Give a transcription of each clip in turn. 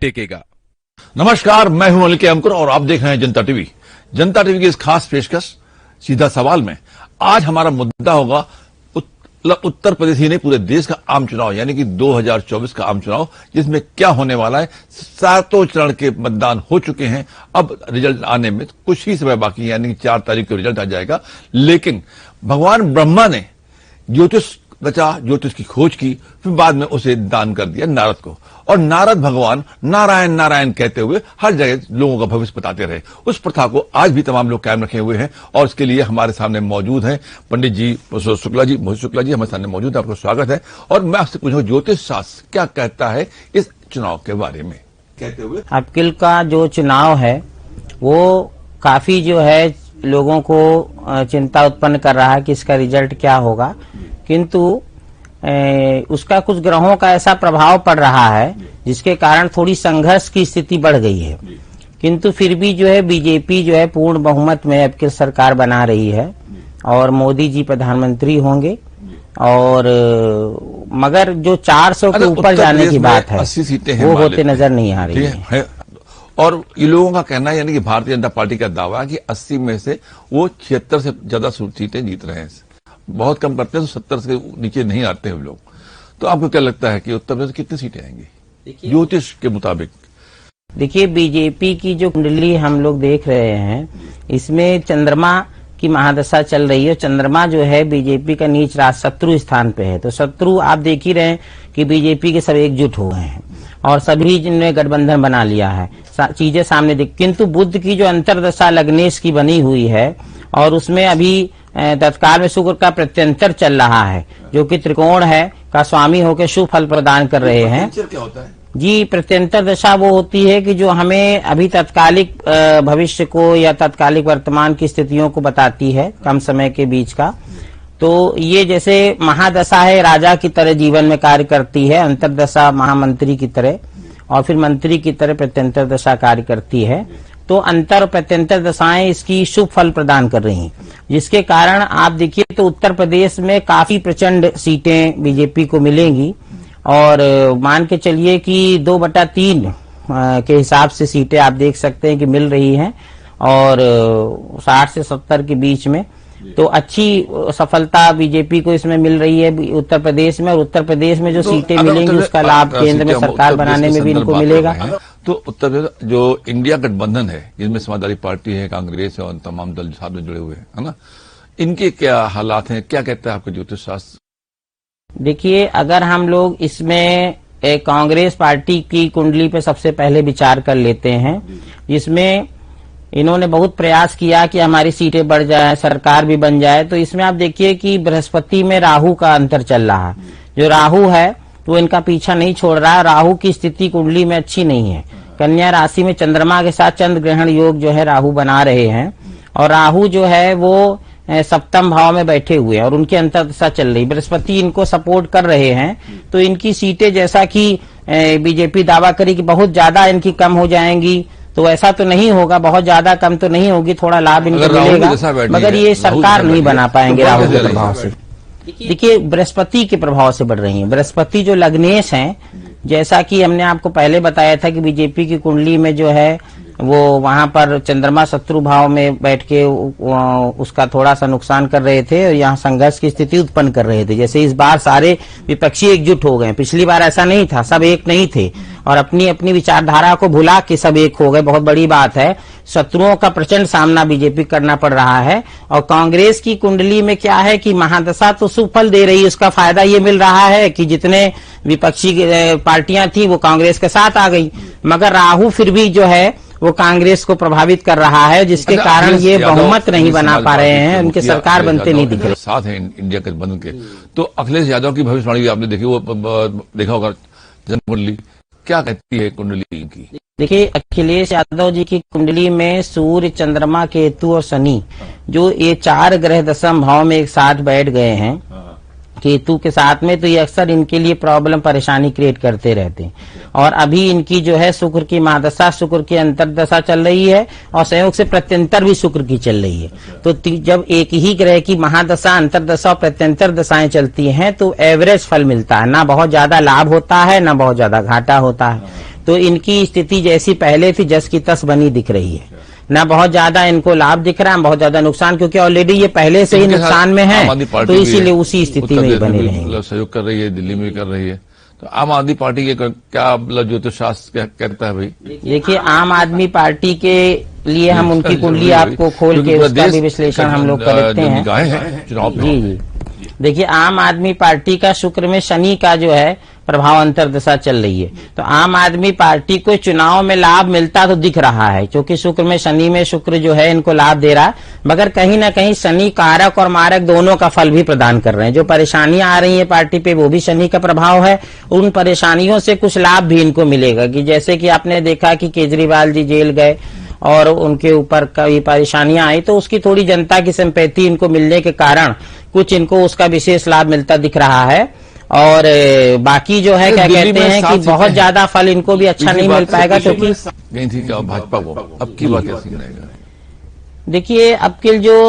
टेकेगा। नमस्कार, मैं हूं मलिक अंकुर और आप देख रहे हैं जनता टीवी। जनता टीवी की इस खास पेशकश सीधा सवाल में आज हमारा मुद्दा होगा उत्तर प्रदेश ही नहीं पूरे देश का आम चुनाव, यानी कि 2024 का आम चुनाव, जिसमें क्या होने वाला है। 7 चरण के मतदान हो चुके हैं, अब रिजल्ट आने में कुछ ही समय बाकी है, यानी कि 4 तारीख को रिजल्ट आ जाएगा। लेकिन भगवान ब्रह्मा ने ज्योतिष रचा, ज्योतिष की खोज की, फिर बाद में उसे दान कर दिया नारद को, और नारद भगवान नारायण नारायण कहते हुए हर जगह लोगों का भविष्य बताते रहे। उस प्रथा को आज भी तमाम लोग कायम रखे हुए हैं, और इसके लिए हमारे सामने मौजूद हैं पंडित जी शुक्ला जी, मोहित शुक्ला जी हमारे सामने मौजूद है। आपका स्वागत है। और मैं आपसे पूछूं, ज्योतिष शास्त्र क्या कहता है इस चुनाव के बारे में कहते हुए? अबकिल का जो चुनाव है वो काफी जो है लोगों को चिंता उत्पन्न कर रहा है कि इसका रिजल्ट क्या होगा, किंतु उसका कुछ ग्रहों का ऐसा प्रभाव पड़ रहा है जिसके कारण थोड़ी संघर्ष की स्थिति बढ़ गई है। किंतु फिर भी जो है बीजेपी जो है पूर्ण बहुमत में अब की सरकार बना रही है और मोदी जी प्रधानमंत्री होंगे। और मगर जो 400 के ऊपर जाने की बात है 80 सीटें वो होते नजर नहीं आ रही है। और ये लोगों का कहना है, यानी कि भारतीय जनता पार्टी का दावा है कि 80 में से वो 76 से ज्यादा सीटें जीत रहे हैं। बहुत कम करते हैं तो 70 से नीचे नहीं आते हैं लोग। तो आपको क्या लगता है कि उत्तर प्रदेश कितनी सीटें आएंगी ज्योतिष के मुताबिक? देखिए, बीजेपी की जो कुंडली हम लोग देख रहे हैं इसमें चंद्रमा की महादशा चल रही है। चंद्रमा जो है बीजेपी का नीच राज शत्रु स्थान पे है, तो शत्रु आप देख ही रहे हैं कि बीजेपी के सब एकजुट हो गए हैं और सभी जिन्होंने गठबंधन बना लिया है, चीजें सामने दिख। किंतु बुध की जो अंतरदशा लग्नेश की बनी हुई है और उसमें अभी तत्काल में शुक्र का प्रत्यंतर चल रहा है, जो कि त्रिकोण है का स्वामी होकर शुभ फल प्रदान कर रहे हैं। क्या होता है जी? प्रत्यंतर दशा वो होती है कि जो हमें अभी तत्कालिक भविष्य को या तत्कालिक वर्तमान की स्थितियों को बताती है, कम समय के बीच का। तो ये जैसे महादशा है राजा की तरह जीवन में कार्य करती है, अंतरदशा महामंत्री की तरह, और फिर मंत्री की तरह प्रत्यंतर दशा कार्य करती है। तो अंतर और प्रत्यंतर दशाएं इसकी शुभ फल प्रदान कर रही हैं, जिसके कारण आप देखिए तो उत्तर प्रदेश में काफी प्रचंड सीटें बीजेपी को मिलेंगी। और मान के चलिए कि 2/3 के हिसाब से सीटें आप देख सकते हैं कि मिल रही हैं, और 60 से 70 के बीच में। तो अच्छी सफलता बीजेपी को इसमें मिल रही है उत्तर प्रदेश में। और उत्तर प्रदेश में जो सीटें मिलेंगी उसका लाभ केंद्र में सरकार बनाने में भी इनको मिलेगा। तो उत्तर प्रदेश जो इंडिया गठबंधन है, जिसमें समाजवादी पार्टी है, कांग्रेस है और तमाम दल साथ में जुड़े हुए हैं, है ना, इनके क्या हालात हैं? क्या कहता है आपका ज्योतिष शास्त्र? देखिए, अगर हम लोग इसमें कांग्रेस पार्टी की कुंडली पे सबसे पहले विचार कर लेते हैं, जिसमें इन्होंने बहुत प्रयास किया कि हमारी सीटें बढ़ जाए, सरकार भी बन जाए। तो इसमें आप देखिए कि बृहस्पति में राहु का अंतर चल रहा है। जो राहु है वो इनका पीछा नहीं छोड़ रहा है। राहु की स्थिति कुंडली में अच्छी नहीं है। कन्या राशि में चंद्रमा के साथ चंद्र ग्रहण योग जो है राहु बना रहे हैं, और राहु जो है वो सप्तम भाव में बैठे हुए हैं और उनकी अंतर्दशा चल रही। बृहस्पति इनको सपोर्ट कर रहे हैं, तो इनकी सीटें जैसा कि बीजेपी दावा करी कि बहुत ज्यादा इनकी कम हो जाएंगी, तो ऐसा तो नहीं होगा, बहुत ज्यादा कम तो नहीं होगी, थोड़ा लाभ इनको मिलेगा, मगर ये सरकार नहीं बना पाएंगे राहु के प्रभाव से। देखिए, बृहस्पति के प्रभाव से बढ़ रही है। बृहस्पति जो लग्नेश हैं, जैसा कि हमने आपको पहले बताया था कि बीजेपी की कुंडली में जो है वो वहां पर चंद्रमा शत्रु भाव में बैठ के उसका थोड़ा सा नुकसान कर रहे थे और यहाँ संघर्ष की स्थिति उत्पन्न कर रहे थे। जैसे इस बार सारे विपक्षी एकजुट हो गए, पिछली बार ऐसा नहीं था, सब एक नहीं थे और अपनी अपनी विचारधारा को भुला के सब एक हो गए। बहुत बड़ी बात है। शत्रुओं का प्रचंड सामना बीजेपी करना पड़ रहा है। और कांग्रेस की कुंडली में क्या है कि महादशा तो सुफल दे रही है, उसका फायदा ये मिल रहा है कि जितने विपक्षी पार्टियां थी वो कांग्रेस के साथ आ गई, मगर राहु फिर भी जो है वो कांग्रेस को प्रभावित कर रहा है, जिसके कारण ये बहुमत नहीं बना पा रहे हैं, उनके सरकार बनते नहीं दिख रहे। साथ है इंडिया गठबंधन के। तो अखिलेश यादव की भविष्यवाणी भी आपने देखी, वो देखा होगा जनकुंडली, क्या कहती है कुंडली की? देखिए, अखिलेश यादव जी की कुंडली में सूर्य, चंद्रमा, केतु और शनि, जो ये 4 ग्रह दशम भाव में एक साथ बैठ गए हैं केतु के साथ में, तो ये अक्सर इनके लिए प्रॉब्लम परेशानी क्रिएट करते रहते हैं। और अभी इनकी जो है शुक्र की महादशा, शुक्र की अंतरदशा चल रही है और संयोग से प्रत्यंतर भी शुक्र की चल रही है। तो जब एक ही ग्रह की महादशा, अंतरदशा और प्रत्यंतर दशाएं चलती हैं तो एवरेज फल मिलता है, ना बहुत ज्यादा लाभ होता है ना बहुत ज्यादा घाटा होता है। तो इनकी स्थिति जैसी पहले थी जस की तस बनी दिख रही है। ना बहुत ज्यादा इनको लाभ दिख रहा है, बहुत ज्यादा नुकसान, क्योंकि ऑलरेडी ये पहले से ही नुकसान में है, तो इसीलिए उसी स्थिति में ही बने रहेंगे। सहयोग कर रही है, दिल्ली में भी कर रही है। तो आम आदमी पार्टी के क्या ज्योतिषशास्त्र क्या कहता है भाई? देखिए, आम आदमी पार्टी के लिए हम उनकी कुंडली आपको खोल के उसका भी विश्लेषण हम लोग करते हैं। चुनाव जी जी, देखिए, आम आदमी पार्टी का शुक्र में शनि का जो है प्रभाव अंतर्दशा चल रही है, तो आम आदमी पार्टी को चुनाव में लाभ मिलता तो दिख रहा है, क्योंकि शुक्र में शनि में शुक्र जो है इनको लाभ दे रहा है, मगर कहीं ना कहीं शनि कारक और मारक दोनों का फल भी प्रदान कर रहे हैं। जो परेशानियां आ रही है पार्टी पे वो भी शनि का प्रभाव है, उन परेशानियों से कुछ लाभ भी इनको मिलेगा। कि जैसे कि आपने देखा कि केजरीवाल जी जेल गए और उनके ऊपर कई परेशानियां आई, तो उसकी थोड़ी जनता की सिंपैथी इनको मिलने के कारण कुछ इनको उसका विशेष लाभ मिलता दिख रहा है। और बाकी जो है क्या कहते हैं कि बहुत ज्यादा फल इनको भी अच्छा नहीं मिल पाएगा, क्योंकि गई थी क्या भाजपा को, अब की बात कैसी रहेगा? देखिए, अब की जो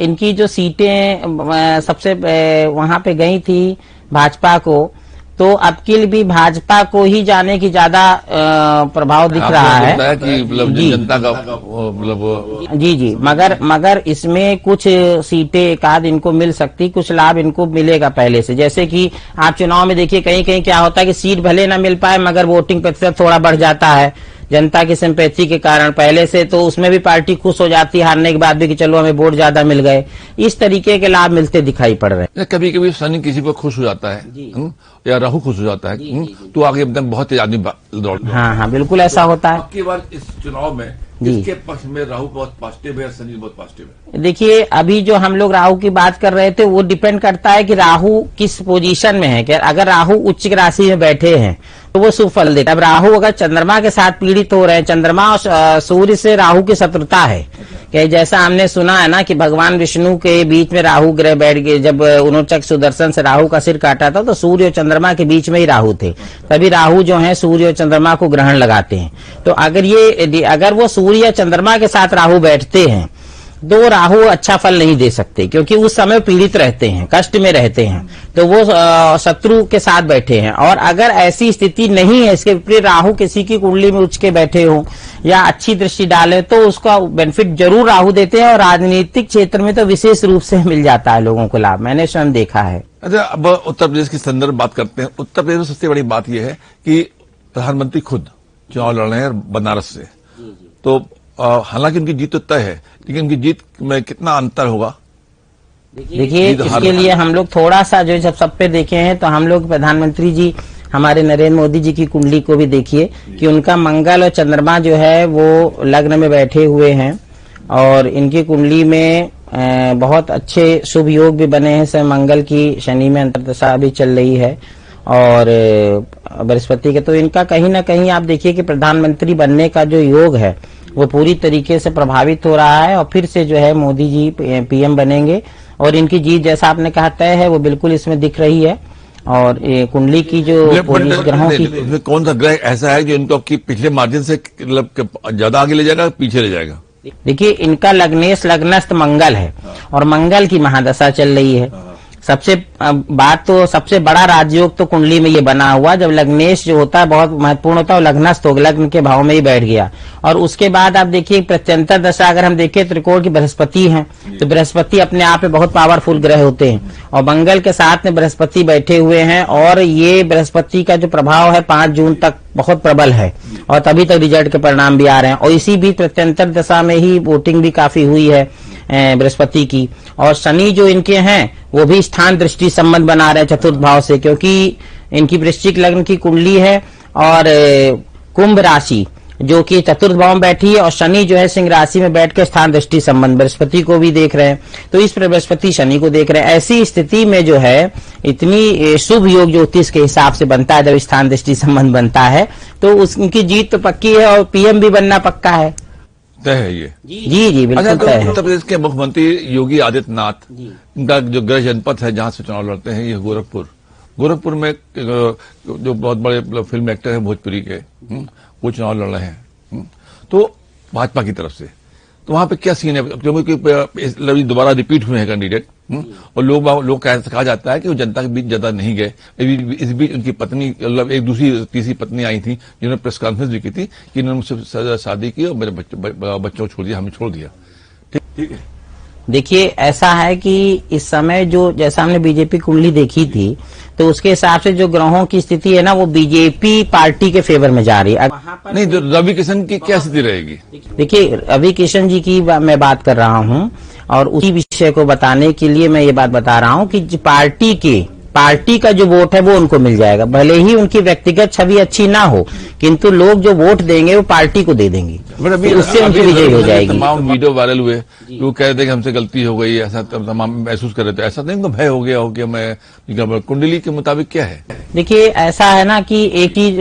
इनकी जो सीटें सबसे वहां पे गई थी भाजपा को, तो अब की भी भाजपा को ही जाने की ज्यादा प्रभाव दिख रहा है कि मतलब जनता का मतलब जी जी, मगर इसमें कुछ सीटें एक आध इनको मिल सकती, कुछ लाभ इनको मिलेगा पहले से। जैसे कि आप चुनाव में देखिए कहीं कहीं क्या होता है कि सीट भले ना मिल पाए मगर वोटिंग प्रतिशत थोड़ा बढ़ जाता है जनता की सिंपैथी के कारण पहले से, तो उसमें भी पार्टी खुश हो जाती है हारने के बाद भी कि चलो हमें वोट ज्यादा मिल गए। इस तरीके के लाभ मिलते दिखाई पड़ रहे हैं। कभी कभी शनि किसी पर खुश हो जाता है या राहु खुश हो जाता है, तो आगे एकदम बहुत तेज आदमी दौड़। हाँ हाँ, बिल्कुल ऐसा होता है। आपकी बार इस चुनाव में इसके पक्ष में राहु बहुत पॉजिटिव है, शनि बहुत पॉजिटिव है। देखिए, अभी जो हम लोग राहु की बात कर रहे थे वो डिपेंड करता है कि राहु किस पोजीशन में है। कि अगर राहु उच्च राशि में बैठे हैं तो वो सुफल देता है। अब राहु अगर चंद्रमा के साथ पीड़ित हो रहे हैं, चंद्रमा और सूर्य से राहु की शत्रुता है, कि जैसा हमने सुना है ना कि भगवान विष्णु के बीच में राहु ग्रह बैठ गए, जब उन्होंने सुदर्शन से राहु का सिर काटा था तो सूर्य और चंद्रमा के बीच में ही राहु थे, तभी राहु जो है सूर्य और चंद्रमा को ग्रहण लगाते हैं। तो अगर वो सूर्य या चंद्रमा के साथ राहु बैठते हैं दो राहु अच्छा फल नहीं दे सकते, क्योंकि उस समय पीड़ित रहते हैं, कष्ट में रहते हैं, तो वो शत्रु के साथ बैठे हैं। और अगर ऐसी स्थिति नहीं है, इसके विपरीत राहु किसी की कुंडली में उच्च के बैठे हो या अच्छी दृष्टि डाले तो उसका बेनिफिट जरूर राहु देते हैं, और राजनीतिक क्षेत्र में तो विशेष रूप से मिल जाता है लोगों को लाभ, मैंने स्वयं देखा है। अच्छा, अब उत्तर प्रदेश की संदर्भ बात करते हैं। उत्तर प्रदेश में सबसे बड़ी बात यह है कि प्रधानमंत्री खुद चुनाव लड़ रहे हैं बनारस से, तो हालांकि उनकी जीत तो तय है, लेकिन उनकी जीत में कितना अंतर होगा? देखिए, इसके लिए हम लोग थोड़ा सा जो जब सब पे देखे हैं तो हम लोग प्रधानमंत्री जी हमारे नरेंद्र मोदी जी की कुंडली को भी देखिए कि उनका मंगल और चंद्रमा जो है वो लग्न में बैठे हुए हैं, और इनकी कुंडली में बहुत अच्छे शुभ योग भी बने हैं। मंगल की शनि में अंतर्दशा भी चल रही है और बृहस्पति के, तो इनका कहीं ना कहीं आप देखिए कि प्रधानमंत्री बनने का जो योग है वो पूरी तरीके से प्रभावित हो रहा है, और फिर से जो है मोदी जी पीएम बनेंगे, और इनकी जीत जैसा आपने कहा तय है वो बिल्कुल इसमें दिख रही है। और कुंडली की जो ग्रहों की कौन सा ग्रह ऐसा है जो इनको पिछले मार्जिन से मतलब ज्यादा आगे ले जाएगा, पीछे ले जाएगा? देखिए, इनका लग्नेश लग्नस्थ मंगल है और मंगल की महादशा चल रही है। सबसे बड़ा राजयोग तो कुंडली में ये बना हुआ, जब लग्नेश जो होता है बहुत महत्वपूर्ण होता है, लग्नस्थ हो लग्न के भाव में ही बैठ गया। और उसके बाद आप देखिए प्रत्यंतर दशा अगर हम देखें त्रिकोण की बृहस्पति है, तो बृहस्पति अपने आप में बहुत पावरफुल ग्रह होते हैं, और मंगल के साथ में बृहस्पति बैठे हुए हैं, और ये बृहस्पति का जो प्रभाव है 5 जून तक बहुत प्रबल है, और तभी तक रिजल्ट के परिणाम भी आ रहे हैं। और इसी भी प्रत्यंतर दशा में ही वोटिंग भी काफी हुई है बृहस्पति की। और शनि जो इनके हैं वो भी स्थान दृष्टि संबंध बना रहे हैं चतुर्थ भाव से, क्योंकि इनकी वृश्चिक लग्न की कुंडली है और कुंभ राशि जो कि चतुर्थ भाव में बैठी है, और शनि जो है सिंह राशि में बैठ के स्थान दृष्टि संबंध बृहस्पति को भी देख रहे हैं, तो इस पर बृहस्पति शनि को देख रहे हैं। ऐसी स्थिति में जो है इतनी शुभ योग ज्योतिष के हिसाब से बनता है, जब स्थान दृष्टि संबंध बनता है तो उसकी जीत तो पक्की है, और पीएम भी बनना पक्का है, तय है ये। जी जी बिल्कुल तय है। उत्तर प्रदेश के मुख्यमंत्री योगी आदित्यनाथ, उनका जो गृह जनपद है जहां से चुनाव लड़ते हैं, ये गोरखपुर में जो बहुत बड़े फिल्म एक्टर है भोजपुरी के, वो चुनाव लड़ रहे हैं, तो भाजपा की तरफ से, तो वहां पे क्या सीन है? क्योंकि दोबारा रिपीट हुए हैं कैंडिडेट, और लोग कहा जाता है कि वो जनता के बीच ज्यादा नहीं गए। इस बीच उनकी पत्नी, मतलब एक दूसरी तीसरी पत्नी आई थी जिन्होंने प्रेस कॉन्फ्रेंस भी की थी कि इन्होंने मुझसे शादी की और मेरे बच्चों को छोड़ दिया, हमें छोड़ दिया। ठीक है। देखिए, ऐसा है कि इस समय जो जैसा हमने बीजेपी कुंडली देखी थी तो उसके हिसाब से जो ग्रहों की स्थिति है ना वो बीजेपी पार्टी के फेवर में जा रही है। नहीं तो रवि किशन की क्या स्थिति रहेगी? देखिए, रवि किशन जी की मैं बात कर रहा हूं और उसी विषय को बताने के लिए मैं ये बात बता रहा हूं कि पार्टी का जो वोट है वो उनको मिल जाएगा, भले ही उनकी व्यक्तिगत छवि अच्छी ना हो, किंतु लोग जो वोट देंगे वो पार्टी को दे देंगे, उससे उनकी विजय हो जाएगी। तमाम वीडियो वायरल हुए, वो कह रहे थे कि हमसे गलती हो गई, ऐसा तमाम महसूस कर रहे थे। ऐसा नहीं, भय हो गया मैं कुंडली के मुताबिक क्या है? देखिए, ऐसा है ना कि एक चीज,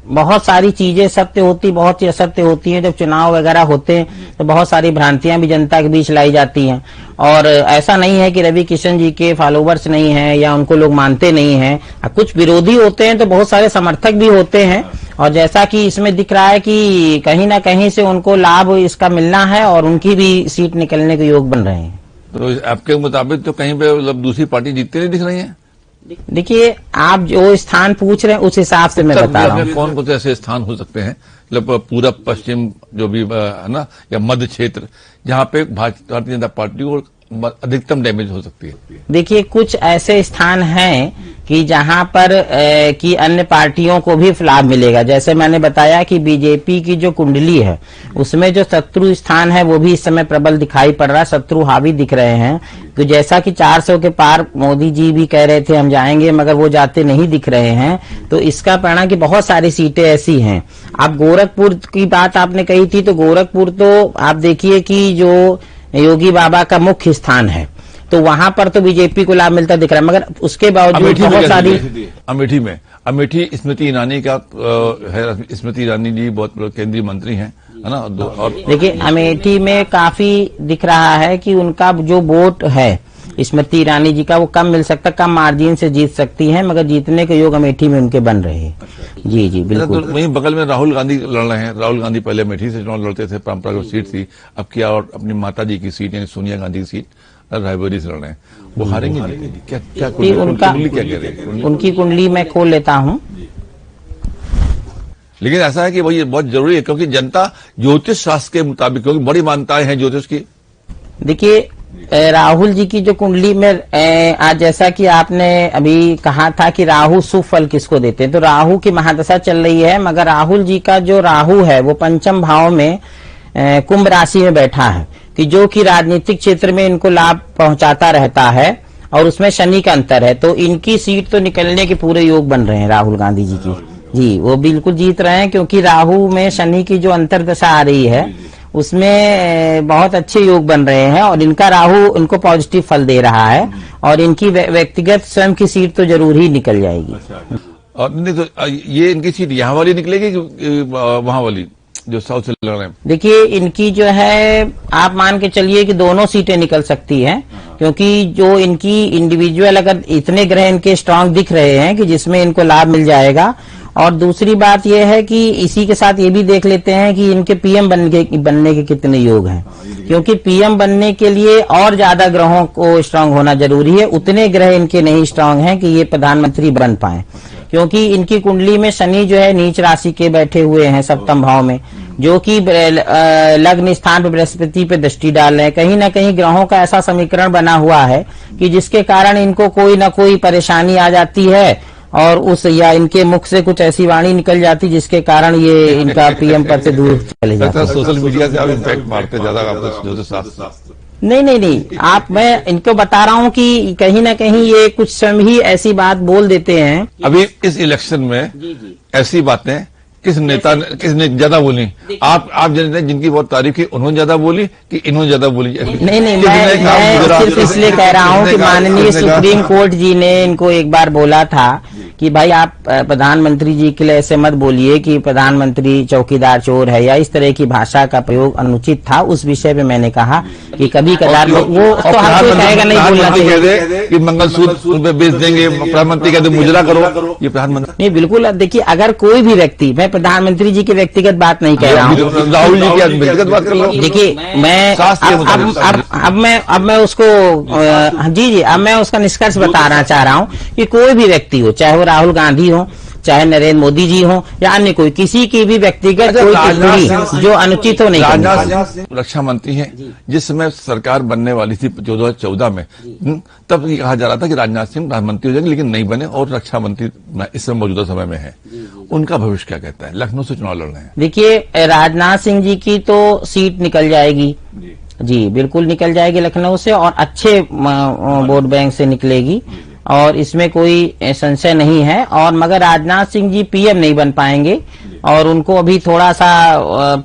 बहुत सारी चीजें सत्य होती, बहुत ही असत्य होती हैं। जब चुनाव वगैरह होते हैं तो बहुत सारी भ्रांतियां भी जनता के बीच लाई जाती हैं, और ऐसा नहीं है कि रवि किशन जी के फॉलोवर्स नहीं हैं या उनको लोग मानते नहीं हैं। कुछ विरोधी होते हैं तो बहुत सारे समर्थक भी होते हैं, और जैसा कि इसमें दिख रहा है कि कहीं ना कहीं से उनको लाभ इसका मिलना है और उनकी भी सीट निकलने के योग बन रहे हैं। तो आपके मुताबिक तो कहीं पे मतलब दूसरी पार्टी जीतती नहीं दिख रही है? देखिए, आप जो स्थान पूछ रहे हैं उस हिसाब से मैं बता रहा हूँ। कौन कौन से ऐसे स्थान हो सकते हैं, मतलब पूरा पश्चिम जो भी है ना, या मध्य क्षेत्र, जहां पे भारतीय जनता पार्टी को अधिकतम डैमेज हो सकती है? देखिए, कुछ ऐसे स्थान हैं कि जहां पर कि अन्य पार्टियों को भी लाभ मिलेगा। जैसे मैंने बताया कि बीजेपी की जो कुंडली है उसमें जो शत्रु स्थान है वो भी इस समय प्रबल दिखाई पड़ रहा है, शत्रु हावी दिख रहे हैं। तो जैसा कि 400 के पार मोदी जी भी कह रहे थे हम जाएंगे, मगर वो जाते नहीं दिख रहे हैं, तो इसका परिणाम कि बहुत सारी सीटें ऐसी हैं। आप गोरखपुर की बात आपने कही थी, तो गोरखपुर तो आप देखिए कि जो योगी बाबा का मुख्य स्थान है, तो वहां पर तो बीजेपी को लाभ मिलता दिख रहा है, मगर उसके बावजूद बहुत सारी अमेठी स्मृति ईरानी का है। स्मृति ईरानी जी बहुत केंद्रीय मंत्री हैं, है ना। और देखिए, अमेठी में काफी दिख रहा है कि उनका जो वोट है स्मृति ईरानी जी का वो कम मिल सकता, कम मार्जिन से जीत सकती हैं, मगर जीतने के योग अमेठी में उनके बन रहे हैं। जी जी बिल्कुल। तो वहीं बगल में राहुल गांधी लड़ रहे हैं। राहुल गांधी पहले अमेठी से चुनाव लड़ते थे, परंपरागत सीट थी, अब क्या और अपनी माता जी की सीट यानी सोनिया गांधी की सीट रायबरेली से लड़ रहे हैं, वो हारेंगे नहीं? क्या कुंडली क्या कह रही है? उनकी कुंडली मैं खोल लेता हूँ, लेकिन ऐसा है कि वही बहुत जरूरी है क्योंकि जनता ज्योतिष शास्त्र के मुताबिक, क्योंकि बड़ी मान्यताएं हैं ज्योतिष की। देखिए, राहुल जी की जो कुंडली में आज जैसा कि आपने अभी कहा था कि राहु शुभ फल किसको देते हैं, तो राहु की महादशा चल रही है, मगर राहुल जी का जो राहु है वो पंचम भाव में कुंभ राशि में बैठा है, कि जो कि राजनीतिक क्षेत्र में इनको लाभ पहुंचाता रहता है, और उसमें शनि का अंतर है, तो इनकी सीट तो निकलने के पूरे योग बन रहे हैं राहुल गांधी जी की। जी, वो बिल्कुल जीत रहे हैं, क्योंकि राहु में शनि की जो अंतरदशा आ रही है उसमें बहुत अच्छे योग बन रहे हैं, और इनका राहु इनको पॉजिटिव फल दे रहा है, और इनकी व्यक्तिगत स्वयं की सीट तो जरूर ही निकल जाएगी। और नहीं तो ये इनकी सीट यहाँ वाली निकलेगी कि वहां वाली जो साउथ से लड़ रहे हैं? देखिए, इनकी जो है आप मान के चलिए कि दोनों सीटें निकल सकती हैं, क्योंकि जो इनकी इंडिविजुअल अगर इतने ग्रह इनके स्ट्रांग दिख रहे हैं कि जिसमें इनको लाभ मिल जाएगा। और दूसरी बात यह है कि इसी के साथ ये भी देख लेते हैं कि इनके पीएम बनने के कितने योग हैं, क्योंकि पीएम बनने के लिए और ज्यादा ग्रहों को स्ट्रांग होना जरूरी है। उतने ग्रह इनके नहीं स्ट्रांग हैं कि ये प्रधानमंत्री बन पाए, क्योंकि इनकी कुंडली में शनि जो है नीच राशि के बैठे हुए हैं सप्तम भाव में, जो कि लग्न स्थान पर बृहस्पति पे दृष्टि डाल रहे हैं। कहीं ना कहीं ग्रहों का ऐसा समीकरण बना हुआ है कि जिसके कारण इनको कोई ना कोई परेशानी आ जाती है, और या इनके मुख से कुछ ऐसी वाणी निकल जाती जिसके कारण ये इनका पीएम पद से दूर चले जाते हैं। सोशल मीडिया से आप इम्पैक्ट मारते ज्यादा नहीं, मैं इनको बता रहा हूँ कि कहीं ना कहीं ये कुछ समय ही ऐसी बात बोल देते हैं। अभी इस इलेक्शन में ऐसी बातें किसने ज्यादा बोली? आप जानते हैं जिनकी बहुत तारीफ की उन्होंने ज्यादा बोली कि इन्होंने ज्यादा बोली? नहीं, मैं सिर्फ इसलिए कह रहा हूँ कि माननीय सुप्रीम कोर्ट जी ने इनको एक बार बोला था कि भाई आप प्रधानमंत्री जी के लिए ऐसे मत बोलिए कि प्रधानमंत्री चौकीदार चोर है या इस तरह की भाषा का प्रयोग अनुचित था। उस विषय पे मैंने कहा कि कभी कदार वो तो हर कोई कहेगा नहीं बोलना चाहिए कि मंगलसूत्र पे बेच देंगे, प्रधानमंत्री कहते मुजरा करो, ये प्रधानमंत्री नहीं। बिल्कुल, अब देखिए अगर कोई भी व्यक्ति, मैं प्रधानमंत्री जी की व्यक्तिगत बात नहीं कह रहा हूँ, राहुल जी की व्यक्तिगत बात कर लो। देखिए मैं अब मैं उसको जी अब मैं उसका निष्कर्ष बताना चाह रहा हूँ कि कोई भी व्यक्ति हो, चाहे वो राहुल गांधी हो, चाहे नरेंद्र मोदी जी हो या अन्य कोई, किसी की भी व्यक्तिगत कोई टिप्पणी जो अनुचित हो नहीं करनी। राजनाथ सिंह रक्षा मंत्री हैं, जिस समय सरकार बनने वाली थी 2014 में, तब ये कहा जा रहा था कि राजनाथ सिंह प्रधानमंत्री हो जाएंगे, लेकिन नहीं बने और रक्षा मंत्री इस समय मौजूदा समय में है। उनका भविष्य क्या कहता है? लखनऊ से चुनाव लड़ रहे हैं। देखिए राजनाथ सिंह जी की तो सीट निकल जाएगी जी, बिल्कुल निकल जाएगी लखनऊ से, और अच्छे वोट बैंक से निकलेगी, और इसमें कोई संशय नहीं है। और मगर राजनाथ सिंह जी पीएम नहीं बन पाएंगे, और उनको अभी थोड़ा सा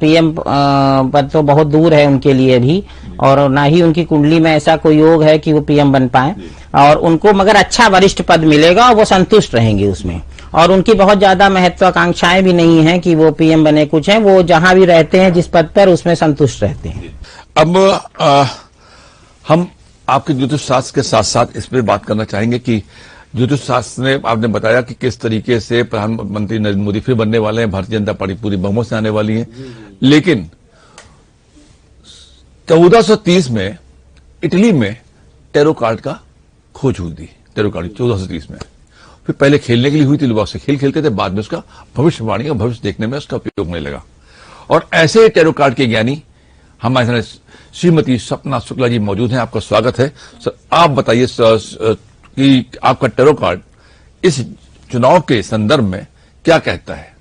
पीएम पद तो बहुत दूर है उनके लिए भी, और ना ही उनकी कुंडली में ऐसा कोई योग है कि वो पीएम बन पाए। और उनको मगर अच्छा वरिष्ठ पद मिलेगा और वो संतुष्ट रहेंगे उसमें, और उनकी बहुत ज्यादा महत्वाकांक्षाएं भी नहीं है कि वो पीएम बने कुछ है, वो जहां भी रहते हैं जिस पद पर उसमें संतुष्ट रहते हैं। अब हम आपके ज्योतिष शास्त्र के साथ साथ इस पर बात करना चाहेंगे कि ज्योतिष शास्त्र ने आपने बताया कि किस तरीके से प्रधानमंत्री नरेंद्र मोदी फिर बनने वाले हैं, भारतीय जनता पार्टी पूरी बहुमत से आने वाली है। लेकिन 1430 में इटली में टैरो कार्ड का खोज हुई थी। टैरो कार्ड 1430 में फिर पहले खेलने के लिए हुई थी, लोग से खेल खेलते थे, बाद में उसका भविष्यवाणी और भविष्य देखने में उसका उपयोग नहीं लगा। और ऐसे टैरो कार्ड के ज्ञानी हमारे साथ श्रीमती सपना शुक्ला जी मौजूद हैं। आपका स्वागत है सर। आप बताइए कि आपका टैरो कार्ड इस चुनाव के संदर्भ में क्या कहता है?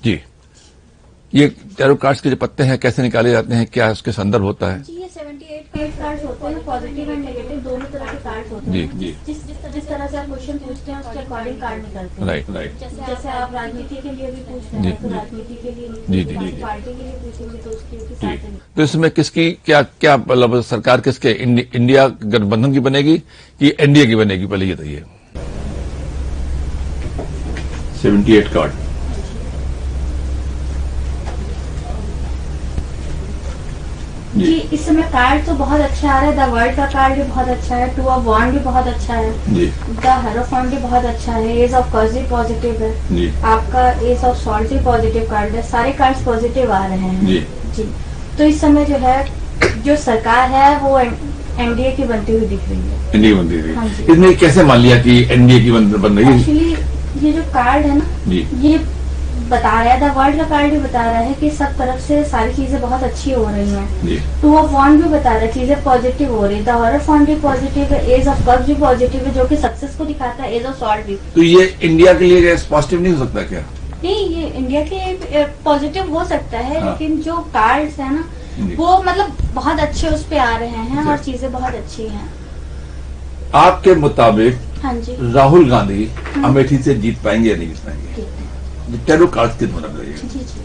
जी, ये टैरो कार्ड्स के जो पत्ते हैं कैसे निकाले जाते हैं, क्या उसके संदर्भ होता है? जी, ये 78 कार्ड्स होते हैं, पॉजिटिव एंड नेगेटिव दोनों तरह के कार्ड्स होते हैं। जी। जिस तरह से आप क्वेश्चन पूछते हैं उसके अकॉर्डिंग कार्ड निकलते हैं। राइट। जैसे आप राजनीति के लिए भी पूछ रहे जी, हैं तो राजनीति के लिए जी, निकलेंगे, जी। पार्टी के लिए पूछेंगे तो उसकी कार्ड। तो इसमें किसकी क्या मतलब सरकार किसके, इंडिया गठबंधन की बनेगी कि एनडीए की बनेगी? पहले ये बताइए। 78 कार्ड जी, इस समय कार्ड तो बहुत अच्छा आ रहा है। द वर्ल्ड का कार्ड भी बहुत अच्छा है, 2 ऑफ वॉन्ड भी बहुत अच्छा है, जी द हेरोफॉन्ट भी बहुत अच्छा है, एज ऑफ कर्ज भी पॉजिटिव है, जी आपका एज ऑफ सॉल्ट भी पॉजिटिव कार्ड है। सारे कार्ड्स पॉजिटिव आ रहे हैं जी जी। तो इस समय जो है जो सरकार है वो एनडीए की बनती हुई दिख रही है। एनडीए बनती थी। हाँ जी। इसने कैसे मान लिया कि एनडीए की बन रही है? एक्चुअली ये जो कार्ड है ना, जी ये बता रहा है, द वर्ल्ड का कार्ड भी बता रहा है कि सब तरफ से सारी चीजें बहुत अच्छी हो रही हैं। जी 2 ऑफ वॉन्ड भी बता रहा है चीजें पॉजिटिव हो रही है, द हेरोफॉन्ट भी पॉजिटिव है, एज ऑफ कप्स भी पॉजिटिव है जो कि सक्सेस को दिखाता है, एज ऑफ सॉल्ट भी। तो ये इंडिया के लिए पॉजिटिव नहीं हो सकता क्या? नहीं, ये इंडिया के पॉजिटिव हो सकता है, हाँ। लेकिन जो कार्ड्स है ना जी। वो मतलब बहुत अच्छे उस पे आ रहे हैं जी। और चीजें बहुत अच्छी हैं। आपके मुताबिक हाँ जी, राहुल गांधी अमेठी से जीत पाएंगे या नहीं जीत पाएंगे? ठीक है। टैरो कार्ड के द्वारा बताइए। जी जी।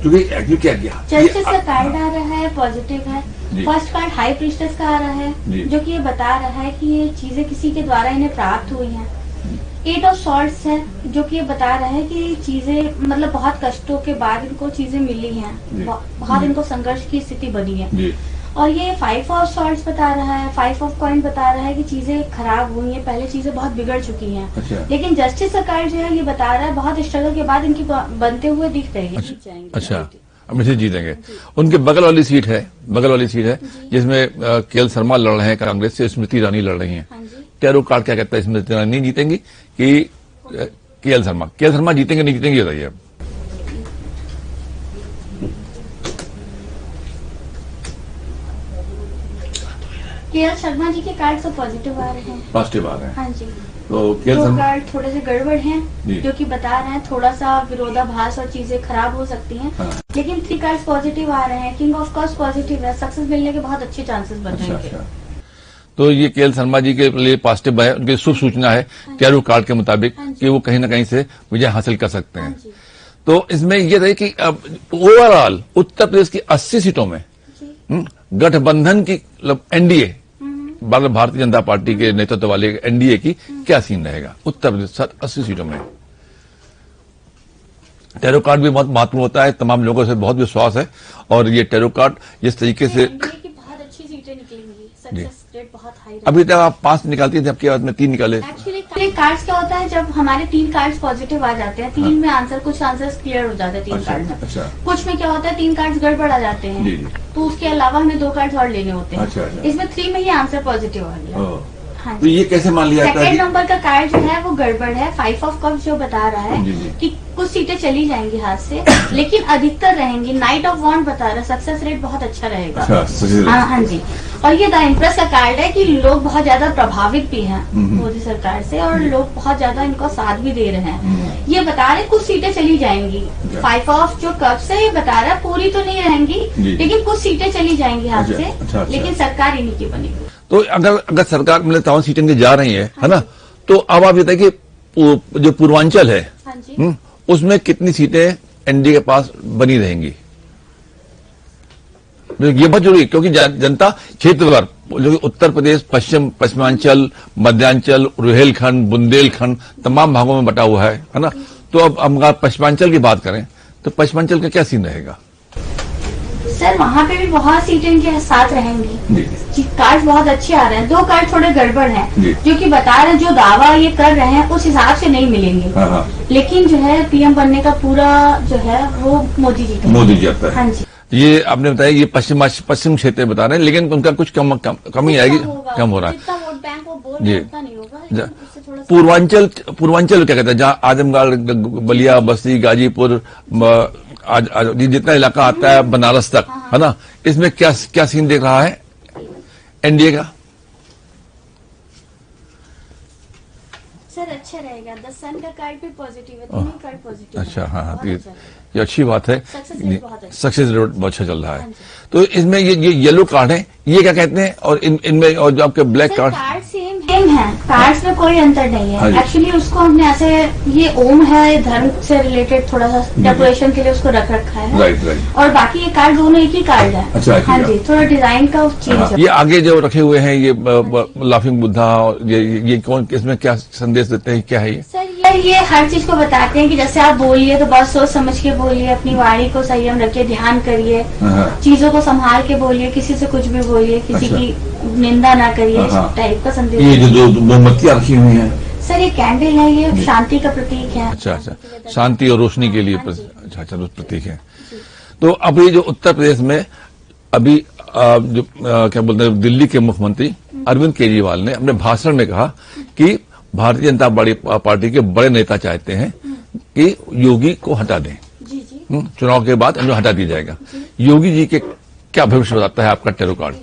क्योंकि एक्चुअली क्या किया जस्टिस का कार्ड आ रहा है, पॉजिटिव है। जी। फर्स्ट कार्ड हाई प्रीस्टेस का आ रहा जी। है जो कि ये बता रहा है कि ये चीजें किसी के द्वारा इन्हें प्राप्त हुई हैं। 8 ऑफ सॉल्ट्स है जो कि ये बता रहा है कि चीजें मतलब बहुत कष्टों के बाद इनको चीजें मिली हैं, जी। बहुत इनको संघर्ष की स्थिति बनी है। जी और ये 5 ऑफ सॉल्ट्स बता रहा है, 5 ऑफ कॉइन बता रहा है कि चीजें खराब हुई हैं, पहले चीजें बहुत बिगड़ चुकी हैं। अच्छा। लेकिन जस्टिस का कार्ड जो है ये बता रहा है बहुत स्ट्रगल के बाद इनकी बनते हुए दिख रही है। जीत जाएंगे। अच्छा, अमेठी जीतेंगे। उनके बगल वाली सीट है जिसमें केएल शर्मा लड़ रहे हैं कांग्रेस से, स्मृति ईरानी लड़ रही हैं। हाँ जी। टैरो कार्ड क्या कहता है? स्मृति ईरानी नहीं जीतेंगी कि केएल शर्मा जीतेंगे नहीं जीतेंगे बताइए। केएल शर्मा जी के कार्ड तो पॉजिटिव आ रहे हैं। पॉजिटिव आ रहे हैं। हाँ जी। तो केएल दो शर्मा कार्ड थोड़े से गड़बड़ जी। हैं जो कि बता रहे हैं थोड़ा सा विरोधाभास और चीजें खराब हो सकती हैं। हाँ। लेकिन 3 कार्ड पॉजिटिव आ रहे हैं। किंग ऑफ कप्स पॉजिटिव है, सक्सेस मिलने के बहुत अच्छे चांसेस बन रहे अच्छा हैं। अच्छा। तो ये केएल शर्मा जी के लिए पॉजिटिव है, उनकी शुभ सूचना है टैरो कार्ड के मुताबिक हाँ जी। कि वो कहीं ना कहीं से विजय हासिल कर सकते हाँ हैं। जी। तो इसमें यह रहे कि अब ओवरऑल उत्तर प्रदेश की 80 सीटों में गठबंधन की मतलब एनडीए भारतीय जनता पार्टी के नेतृत्व वाले एनडीए की क्या सीन रहेगा उत्तर प्रदेश 80 सीटों में। टेरो कार्ड भी बहुत महत्वपूर्ण होता है, तमाम लोगों से बहुत विश्वास है और ये टेरो कार्ड जिस तरीके से की बहुत अच्छी सीटें निकलेंगी, सक्सेस रेट बहुत हाई। अभी तक आप 5 निकालती थे, अब के बाद में 3 निकाले। एक्चुअली कार्ड्स क्या होता है, जब हमारे 3 कार्ड्स पॉजिटिव आ जाते हैं, 3 में आंसर कुछ आंसर्स क्लियर हो जाते हैं 3 कार्ड में। अच्छा। कुछ में क्या होता है 3 कार्ड्स गड़बड़ आ जाते हैं, जी। तो उसके अलावा हमें 2 कार्ड्स और लेने होते हैं। अच्छा। इसमें 3 में ही आंसर पॉजिटिव आ गया। हाँ तो ये कैसे मान लिया जाता है? सेकंड नंबर का कार्ड जो है वो गड़बड़ है। 5 ऑफ कप्स जो बता रहा है जी, जी। कि कुछ सीटें चली जाएंगी हाथ से, लेकिन अधिकतर रहेंगी। नाइट ऑफ वॉन्ड बता रहा है सक्सेस रेट बहुत अच्छा रहेगा। हाँ जी। और ये द इम्प्रेस का कार्ड है कि लोग बहुत ज्यादा प्रभावित भी हैं मोदी सरकार से और लोग बहुत ज्यादा इनको साथ भी दे रहे हैं। ये बता रहे कुछ सीटें चली जाएंगी। 5 ऑफ जो कप्स है ये बता रहा है पूरी तो नहीं रहेंगी, लेकिन कुछ सीटें चली जाएंगी हाथ से, लेकिन सरकार इन्हीं की बनेगी। तो अगर सरकार मतलब 53 सीटें के जा रही है ना, तो अब आप बताइए कि जो पूर्वांचल है हाँ जी। उसमें कितनी सीटें एनडीए के पास बनी रहेंगी? ये बहुत जरूरी है क्योंकि जनता क्षेत्रवार जो उत्तर प्रदेश, पश्चिमांचल, मध्यांचल, रुहेलखंड, बुंदेलखंड तमाम भागों में बटा हुआ है ना। तो अब हम पश्चिमांचल की बात करें तो पश्चिमांचल का क्या सीन रहेगा? सर वहाँ पे भी बहुत सीटें इनके साथ रहेंगी। कार्ड बहुत अच्छे आ रहे हैं, 2 कार्ड थोड़े गड़बड़ हैं, जो कि बता रहे हैं जो दावा ये कर रहे हैं उस हिसाब से नहीं मिलेंगे। लेकिन जो है पीएम बनने का पूरा जो है वो मोदी जी का है। हाँ जी। ये आपने बताया ये पश्चिम क्षेत्र बता रहे हैं, लेकिन उनका कुछ कमी आएगी, कम हो रहा है। वोट बैंक वो बोल रहे हैं, उतना नहीं होगा। पूर्वांचल क्या कहते हैं, जहाँ आजमगढ़, बलिया, बस्ती, गाजीपुर, जितना इलाका आता है बनारस तक, है ना, इसमें क्या सीन देख रहा है एनडीए का? सर अच्छा रहेगा। 10 सन का कार्ड भी पॉजिटिव है, 3 कार्ड पॉजिटिव। अच्छा। हाँ, ये अच्छी बात है। सक्सेस रेट बहुत अच्छा चल रहा है। हाँ तो इसमें ये येलो कार्ड है, ये क्या कहते हैं? और इनमें और जो आपके ब्लैक कार्ड सेम है, कार्ड्स में कोई अंतर नहीं हाँ है। एक्चुअली उसको हमने ऐसे, ये ओम है धर्म से रिलेटेड थोड़ा सा डेकोरेशन के लिए उसको रख रखा है। राइट। और बाकी ये कार्ड दोनों एक ही कार्ड है। अच्छा। हाँ जी, थोड़ा डिजाइन का चेंज है। ये आगे जो रखे हुए हैं ये लाफिंग बुद्धा, ये कौन, इसमें क्या संदेश देते हैं, क्या है ये? सर ये हर चीज को बताते हैं कि जैसे आप बोलिए तो बहुत सोच समझ के बोलिए, अपनी वाणी को संयम रखिए, ध्यान करिए, चीजों को संभाल के बोलिए, किसी से कुछ भी बोलिए, किसी की निंदा ना करिए, इस टाइप का संदेश। ये जो मोमबत्तियां रखी हुई हैं सर, ये कैंडल है, ये शांति का प्रतीक है। अच्छा, शांति और रोशनी के लिए अच्छा प्रतीक है। तो अभी जो उत्तर प्रदेश में अभी जो क्या बोलते हैं, दिल्ली के मुख्यमंत्री अरविंद केजरीवाल ने अपने भाषण में कहा कि भारतीय जनता पार्टी के बड़े नेता चाहते हैं कि योगी को हटा दें। जी। चुनाव के बाद उन्हें हटा दिया जाएगा। योगी जी के क्या भविष्य बताता है आपका टेरो कार्ड?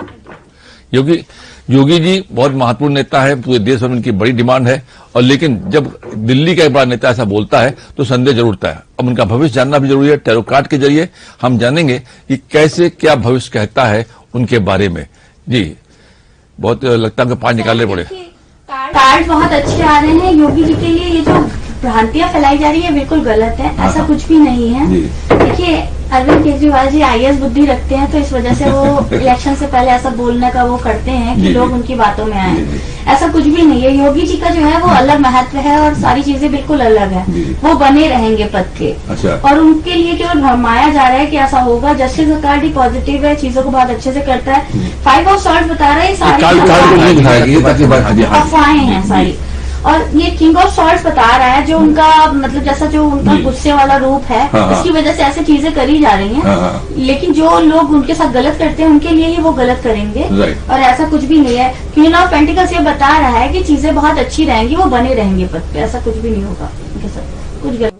योगी जी बहुत महत्वपूर्ण नेता है, पूरे देश में उनकी बड़ी डिमांड है, और लेकिन जब दिल्ली का एक बड़ा नेता ऐसा बोलता है तो संदेह जरूर उठता है। अब उनका भविष्य जानना भी जरूरी है। टेरो कार्ड के जरिए हम जानेंगे कि कैसे क्या भविष्य कहता है उनके बारे में। जी, बहुत लगता है कि 5 निकालने पड़े। कार्ड बहुत अच्छे आ रहे हैं योगी जी के लिए। ये जो भ्रांतियां फैलाई जा रही है बिल्कुल गलत है, ऐसा कुछ भी नहीं है। देखिए, अरविंद केजरीवाल जी IAS बुद्धि रखते हैं, तो इस वजह से वो इलेक्शन से पहले ऐसा बोलने का वो करते हैं कि लोग उनकी बातों में आए। ऐसा कुछ भी नहीं है। योगी जी का जो है वो अलग महत्व है और सारी चीजें बिल्कुल अलग है। वो बने रहेंगे पद के। और उनके लिए केवल भरमाया जा रहा है कि ऐसा होगा। जस्टिस का कार्ड ही पॉजिटिव है, चीजों को बहुत अच्छे से करता है। 5 ऑफ सॉर्ट्स बता रहा है, सारी अफवाहें हैं सारी। और ये किंग ऑफ सॉर्ट्स बता रहा है, जो उनका मतलब जैसा जो उनका गुस्से वाला रूप है, इसकी वजह से ऐसी चीजें करी जा रही हैं। लेकिन जो लोग उनके साथ गलत करते हैं उनके लिए ही वो गलत करेंगे। और ऐसा कुछ भी नहीं है। क्वीन ऑफ पेंटिकल्स ये बता रहा है कि चीजें बहुत अच्छी रहेंगी, वो बने रहेंगे पद पे, ऐसा कुछ भी नहीं होगा उनके साथ, कुछ गलत।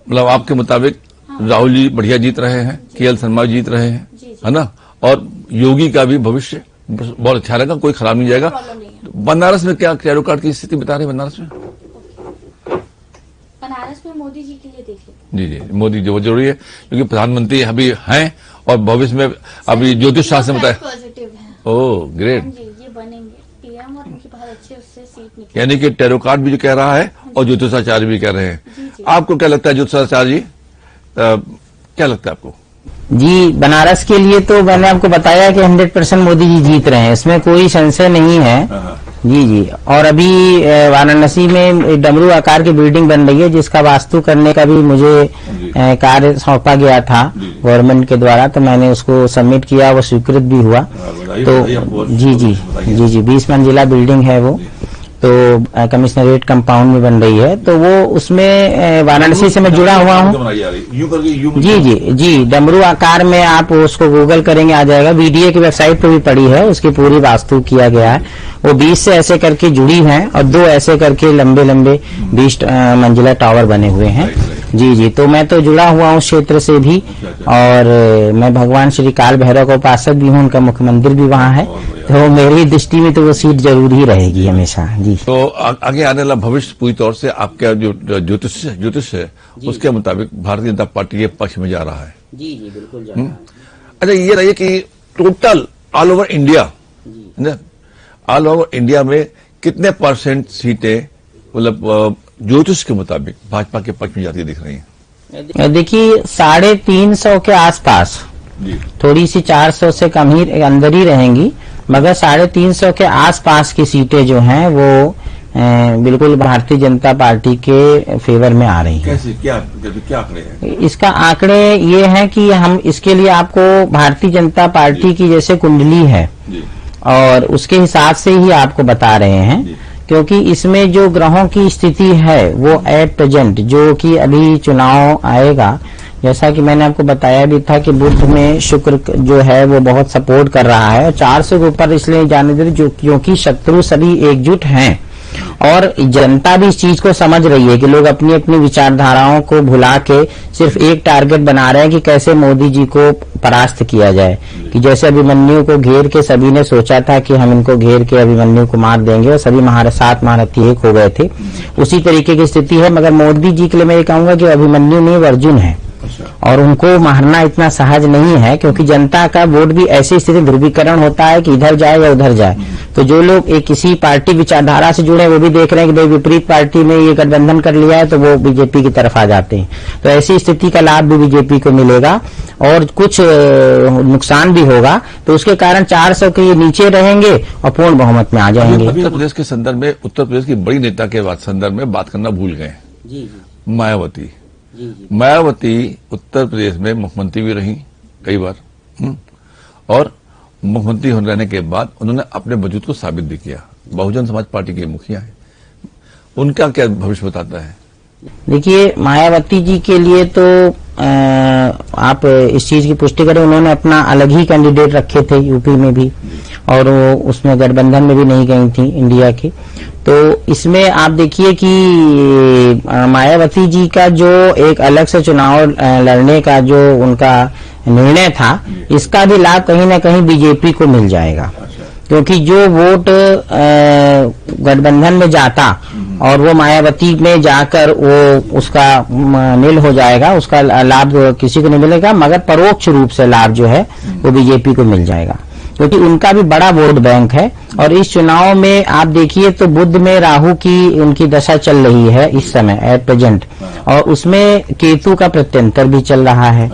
मतलब आपके मुताबिक राहुल जी बढ़िया जीत रहे हैं, KL शर्मा जीत रहे हैं, है ना, और योगी का भी भविष्य बहुत अच्छा रहेगा, कोई खराब नहीं जाएगा। बनारस में क्या टेरो कार्ड की स्थिति बता रहे हैं? बनारस में मोदी जी के लिए देखिए। जी, मोदी जो जरूरी है क्योंकि प्रधानमंत्री अभी हैं और भविष्य में अभी ज्योतिष शास्त्र में बताया पॉजिटिव है। Oh great. ये बनेंगे PM और उनकी बहुत अच्छे उससे सीट निकली। यानी कि टेरो कार्ड भी जो कह रहा है और ज्योतिषाचार्य भी कह रहे हैं। आपको क्या लगता है ज्योतिषाचार्य जी, क्या लगता है आपको? जी, बनारस के लिए तो मैंने आपको बताया कि 100% मोदी जी जीत रहे हैं, इसमें कोई संशय नहीं है। जी। और अभी वाराणसी में डमरू आकार की बिल्डिंग बन रही है, जिसका वास्तु करने का भी मुझे कार्य सौंपा गया था गवर्नमेंट के द्वारा, तो मैंने उसको सबमिट किया, वो स्वीकृत भी हुआ। तो जी 20 मंजिला बिल्डिंग है वो, तो कमिश्नरेट कंपाउंड में बन रही है, तो वो उसमें वाराणसी से मैं जुड़ा हुआ हूँ। जी, डमरू आकार में आप उसको गूगल करेंगे आ जाएगा, बीडीए की वेबसाइट पे भी पड़ी है, उसकी पूरी वास्तु किया गया है। वो 20 से ऐसे करके जुड़ी हैं और 2 ऐसे करके लंबे 20 मंजिला टावर बने हुए हैं। जी, तो मैं तो जुड़ा हुआ हूँ क्षेत्र से भी, और मैं भगवान श्री काल भैरव का उपासक भी हूँ, उनका मुख्य मंदिर भी वहाँ है, तो मेरी दृष्टि में तो वो सीट जरूर ही रहेगी हमेशा। जी, तो आगे आने वाला भविष्य पूरी तौर से आपका जो ज्योतिष है उसके मुताबिक भारतीय जनता पार्टी के पक्ष में जा रहा है। जी बिल्कुल जा रहा है। अच्छा, ये रहिए कि total all over India, all over India में कितने % सीटें मतलब ज्योतिष के मुताबिक भाजपा के पक्ष में जाती दिख रही हैं? देखिए 350 के आसपास, थोड़ी सी 400 से कम ही अंदर ही रहेंगी, मगर 350 के आसपास की सीटें जो हैं वो बिल्कुल भारतीय जनता पार्टी के फेवर में आ रही हैं। कैसे, क्या आंकड़े हैं? इसका आंकड़े ये हैं कि हम इसके लिए आपको भारतीय जनता पार्टी की जैसे कुंडली है और उसके हिसाब से ही आपको बता रहे हैं, क्योंकि इसमें जो ग्रहों की स्थिति है वो एट प्रेजेंट, जो कि अभी चुनाव आएगा, जैसा कि मैंने आपको बताया भी था कि बुध में शुक्र जो है वो बहुत सपोर्ट कर रहा है, 400 के ऊपर इसलिए जाने दे, जो क्योंकि शत्रु सभी एकजुट हैं और जनता भी इस चीज को समझ रही है कि लोग अपनी अपनी विचारधाराओं को भुला के सिर्फ एक टारगेट बना रहे हैं कि कैसे मोदी जी को परास्त किया जाए। कि जैसे अभिमन्यु को घेर के सभी ने सोचा था कि हम इनको घेर के अभिमन्यु को मार देंगे और सभी सात महारथी एक हो गए थे, उसी तरीके की स्थिति है। मगर मोदी जी के लिए मैं ये कहूंगा कि अभिमन्यु नहीं, वो अर्जुन है, और उनको मारना इतना सहज नहीं है, क्योंकि जनता का वोट भी ऐसी स्थिति ध्रुवीकरण होता है कि इधर जाए या उधर जाए। तो जो लोग एक किसी पार्टी विचारधारा से जुड़े वो भी देख रहे हैं कि भाई विपरीत पार्टी में ये गठबंधन कर लिया है, तो वो बीजेपी की तरफ आ जाते हैं। तो ऐसी स्थिति का लाभ भी बीजेपी को मिलेगा और कुछ नुकसान भी होगा, तो उसके कारण 400 के ये नीचे रहेंगे और पूर्ण बहुमत में आ जाएंगे। उत्तर प्रदेश के संदर्भ में, उत्तर प्रदेश की बड़ी नेता के संदर्भ में बात करना भूल गए। मायावती उत्तर प्रदेश में मुख्यमंत्री भी रही कई बार, और मुख्यमंत्री होने रहने के बाद उन्होंने अपने वजूद को साबित भी किया। बहुजन समाज पार्टी के मुखिया है, उनका क्या भविष्य बताता है? देखिए, मायावती जी के लिए तो आप इस चीज की पुष्टि करें, उन्होंने अपना अलग ही कैंडिडेट रखे थे यूपी में भी, और वो उसमें गठबंधन में भी नहीं गई थी इंडिया की। तो इसमें आप देखिए कि मायावती जी का जो एक अलग से चुनाव लड़ने का जो उनका निर्णय था, इसका भी लाभ कहीं ना कहीं बीजेपी को मिल जाएगा, क्योंकि जो वोट गठबंधन में जाता और वो मायावती में जाकर वो उसका नील हो जाएगा, उसका लाभ किसी को नहीं मिलेगा, मगर परोक्ष रूप से लाभ जो है वो बीजेपी को मिल जाएगा, क्योंकि उनका भी बड़ा वोट बैंक है। और इस चुनाव में आप देखिए तो बुध में राहु की उनकी दशा चल रही है इस समय एट प्रेजेंट, और उसमें केतु का प्रत्यंतर भी चल रहा है।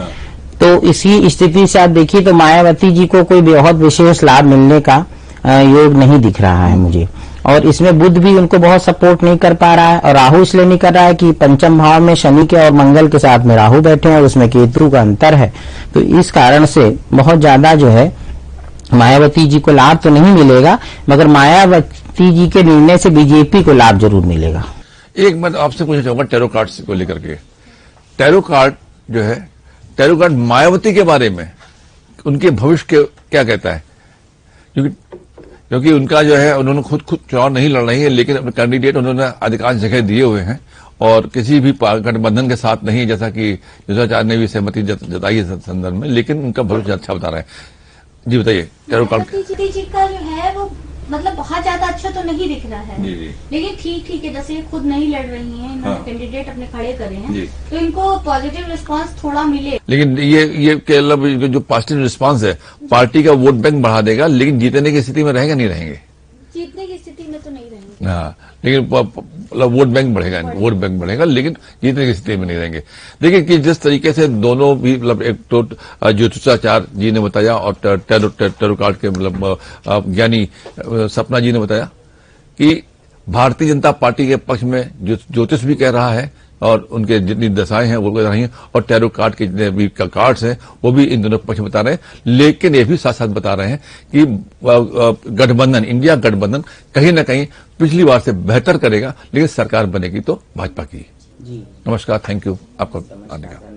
तो इसी स्थिति से आप देखिए तो मायावती जी को कोई बहुत विशेष लाभ मिलने का योग नहीं दिख रहा है मुझे। और इसमें बुध भी उनको बहुत सपोर्ट नहीं कर पा रहा है, और राहु इसलिए नहीं कर रहा है कि पंचम भाव में शनि के और मंगल के साथ में राहु बैठे हैं और उसमें केतु का अंतर है। तो इस कारण से बहुत ज्यादा जो है मायावती जी को लाभ तो नहीं मिलेगा, मगर मायावती जी के निर्णय से बीजेपी को लाभ जरूर मिलेगा। एक मैं आपसे पूछना चाहूंगा टैरो कार्ड को लेकर के। टैरो कार्ड जो है, टैरो कार्ड मायावती के बारे में उनके भविष्य के क्या कहता है? क्योंकि उनका जो है, उन्होंने खुद चुनाव नहीं लड़ रही है, लेकिन अपने कैंडिडेट उन्होंने अधिकांश जगह दिए हुए हैं और किसी भी गठबंधन के साथ नहीं, जैसा कि योगाचार्य ने भी सहमति जताई है संदर्भ में, लेकिन उनका भविष्य अच्छा बता रहा है। जी बताइए। टैरो कार्ड जी का जो है वो मतलब बहुत ज्यादा अच्छा तो नहीं दिख रहा है, लेकिन ठीक है, जैसे ये खुद नहीं लड़ रही हैं, इन्होंने कैंडिडेट अपने खड़े करे हैं, तो इनको पॉजिटिव रिस्पांस थोड़ा मिले। लेकिन ये केवल जो पॉजिटिव रिस्पांस है पार्टी का वोट बैंक बढ़ा देगा, लेकिन जीतने की स्थिति में रहेंगे नहीं रहेंगे? जीतने की स्थिति में तो नहीं रहेंगे। हाँ, लेकिन मतलब वोट बैंक बढ़ेगा, लेकिन जीतने की स्थिति में नहीं रहेंगे। देखिए कि जिस तरीके से दोनों भी मतलब एक तो ज्योतिषाचार्य जी ने बताया और टेरो कार्ड के मतलब ज्ञानी सपना जी ने बताया कि भारतीय जनता पार्टी के पक्ष में ज्योतिष भी कह रहा है और उनके जितनी दशाएं हैं वो कह रही हैं, और टैरो कार्ड के जितने भी कार्ड्स हैं वो भी इन दोनों पक्ष बता रहे हैं। लेकिन ये भी साथ साथ बता रहे हैं कि गठबंधन, इंडिया गठबंधन कहीं ना कहीं पिछली बार से बेहतर करेगा, लेकिन सरकार बनेगी तो भाजपा की। जी नमस्कार, थैंक यू आपका आने का।